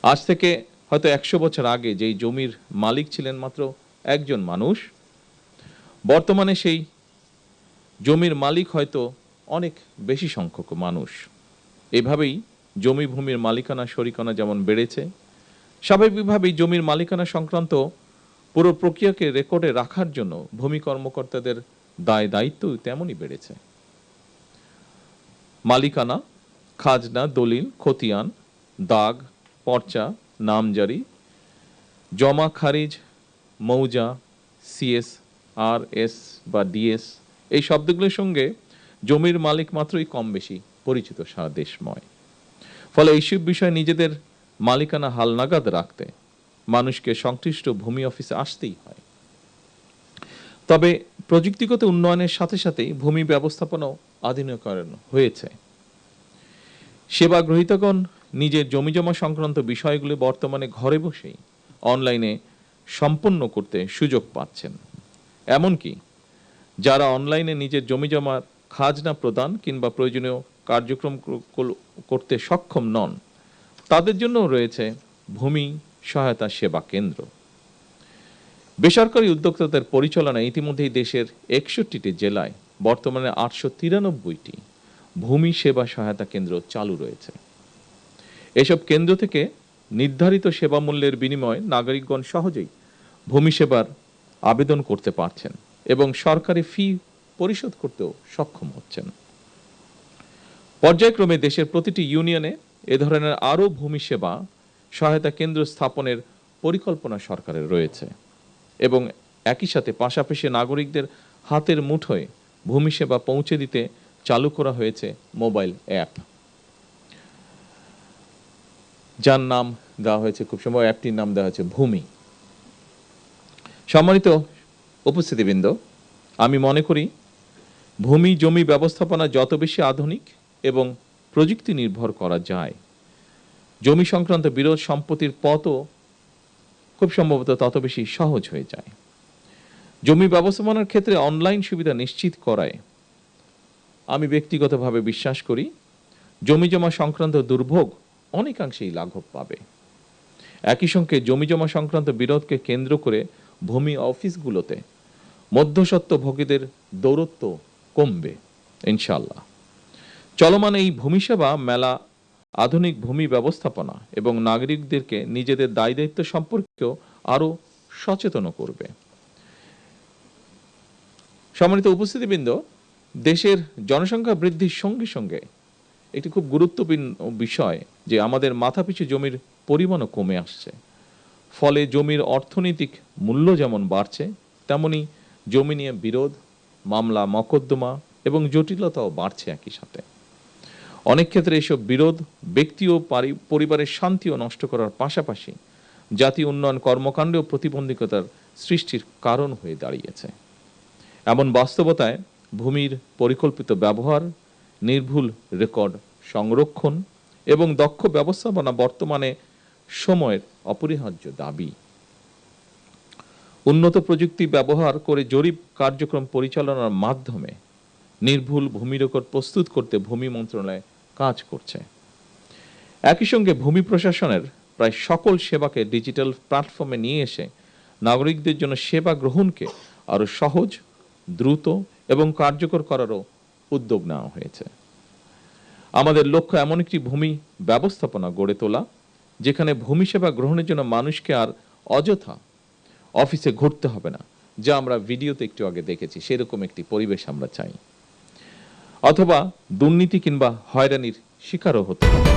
আজ থেকে হয়তো 100 বছর আগে যেই জমির মালিক ছিলেন মাত্র একজন মানুষ, বর্তমানে সেই জমির মালিক হয়তো অনেক বেশি সংখ্যক মানুষ। এভাবেই জমি ভূমির মালিকানা শরিকানা যেমন বেড়েছে, স্বাভাবিকভাবেই জমির মালিকানা সংক্রান্ত পুরো প্রক্রিয়াকে রেকর্ডে রাখার জন্য ভূমি কর্মকর্তাদের দায় দায়িত্ব তেমনই বেড়েছে। মালিকানা, খাজনা, দলিল, খতিয়ান, দাগ, পর্চা, নামজারি, জমা খারিজ, মৌজা, সিএস, আর এস বা ডিএস, এই শব্দগুলোর সঙ্গে জমির মালিক মাত্রই কম বেশি পরিচিত সারা দেশময়। ফলে এইসব বিষয়ে নিজেদের মালিকানা হালনাগাদ রাখতে মানুষকে সংশ্লিষ্ট ভূমি অফিসে আসতেই হয়। তবে প্রযুক্তিগত উন্নয়নের সাথে সাথেই ভূমি ব্যবস্থাপনাও আধুনিকরণ হয়েছে। সেবা গ্রহীতাগণ নিজের জমিজমা সংক্রান্ত বিষয়গুলি বর্তমানে ঘরে বসেই অনলাইনে সম্পন্ন করতে সুযোগ পাচ্ছেন। এমনকি যারা অনলাইনে নিজের জমিজমার খাজনা প্রদান কিংবা প্রয়োজনীয় কার্যক্রম করতে সক্ষম নন, তাদের জন্য রয়েছে ভূমি সহায়তা সেবা কেন্দ্র। বেসরকারি উদ্যোক্তাদের পরিচালনায় ইতিমধ্যেই দেশের 61টি জেলায় বর্তমানে 893টি ভূমি সেবা সহায়তা কেন্দ্র চালু রয়েছে। এসব কেন্দ্র থেকে নির্ধারিত সেবা মূল্যের বিনিময়ে নাগরিকগণ সহজেই ভূমি সেবার আবেদন করতে পারছেন এবং সরকারি ফি পরিশোধ করতেও সক্ষম হচ্ছেন। পর্যায়ক্রমে দেশের প্রতিটি ইউনিয়নে এ ধরনের আরও ভূমি সেবা সহায়তা কেন্দ্র স্থাপনের পরিকল্পনা সরকারের রয়েছে এবং একই সাথে পাশাপাশি নাগরিকদের হাতের মুঠোয় ভূমি সেবা পৌঁছে দিতে চালু করা হয়েছে মোবাইল অ্যাপ, যার নাম দেওয়া হয়েছে, খুব সম্ভব অ্যাপটির নাম দেওয়া হয়েছে ভূমি। সম্মানিত উপস্থিতিবৃন্দ, আমি মনে করি ভূমি জমি ব্যবস্থাপনা যত বেশি আধুনিক এবং প্রযুক্তি নির্ভর করা যায়, জমি সংক্রান্ত বিরোধ সম্পত্তির পথও খুব সম্ভবত তত বেশি সহজ হয়ে যায়। জমি ব্যবস্থাপনার ক্ষেত্রে অনলাইন সুবিধা নিশ্চিত করায় আমি ব্যক্তিগতভাবে বিশ্বাস করি জমিজমা সংক্রান্ত দুর্ভোগ অনেকাংশেই লাঘব পাবে। একই সঙ্গে জমিজমা সংক্রান্ত বিরোধকে কেন্দ্র করে ভূমি অফিসগুলোতে মধ্যস্বত্বভোগীদের দৌরত্ব কমবে ইনশাআল্লাহ। চলমান এই ভূমি সেবা মেলা আধুনিক ভূমি ব্যবস্থাপনা এবং নাগরিকদেরকে নিজেদের দায় দায়িত্ব সম্পর্কেও আরো সচেতন করবে। সম্মানিত উপস্থিতিবৃন্দ, দেশের জনসংখ্যা বৃদ্ধির সঙ্গে সঙ্গে একটি খুব গুরুত্বপূর্ণ বিষয় যে আমাদের মাথাপিছু জমির পরিমাণও কমে আসছে। ফলে জমির অর্থনৈতিক মূল্য যেমন বাড়ছে, তেমনি জমি নিয়ে বিরোধ, মামলা মকদ্দমা এবং জটিলতাও বাড়ছে একই সাথে। অনেক ক্ষেত্রে এসব বিরোধ ব্যক্তি ও পরিবারের শান্তিও নষ্ট করার পাশাপাশি জাতীয় উন্নয়ন কর্মকাণ্ডেও প্রতিবন্ধকতার সৃষ্টির কারণ হয়ে দাঁড়িয়েছে। এমন বাস্তবতায় ভূমির পরিকল্পিত ব্যবহার, নির্ভুল রেকর্ড সংরক্ষণ এবং দক্ষ ব্যবস্থাপনা বর্তমানে সময়ের অপরিহার্য দাবি। উন্নত প্রযুক্তি ব্যবহার করে জরিপ কার্যক্রম পরিচালনার মাধ্যমে নির্ভুল ভূমি রেকর্ড প্রস্তুত করতে ভূমি মন্ত্রণালয় কাজ করছে। একই সঙ্গে ভূমি প্রশাসনের প্রায় সকল সেবাকে ডিজিটাল প্ল্যাটফর্মে নিয়ে এসে নাগরিকদের জন্য সেবা গ্রহণকে আরো সহজ, দ্রুত এবং কার্যকর করারও উদ্যোগ নেওয়া হয়েছে। আমাদের লক্ষ্য এমন একটি ভূমি ব্যবস্থাপনা গড়ে তোলা যেখানে ভূমি সেবা গ্রহণের জন্য মানুষকে আর অযথা অফিসে ঘুরতে হবে না, যা আমরা ভিডিওতে একটু আগে দেখেছি। সেরকম একটি পরিবেশ আমরা চাই, অথবা দুর্নীতি কিংবা হয়রানির শিকারও হতে হবে।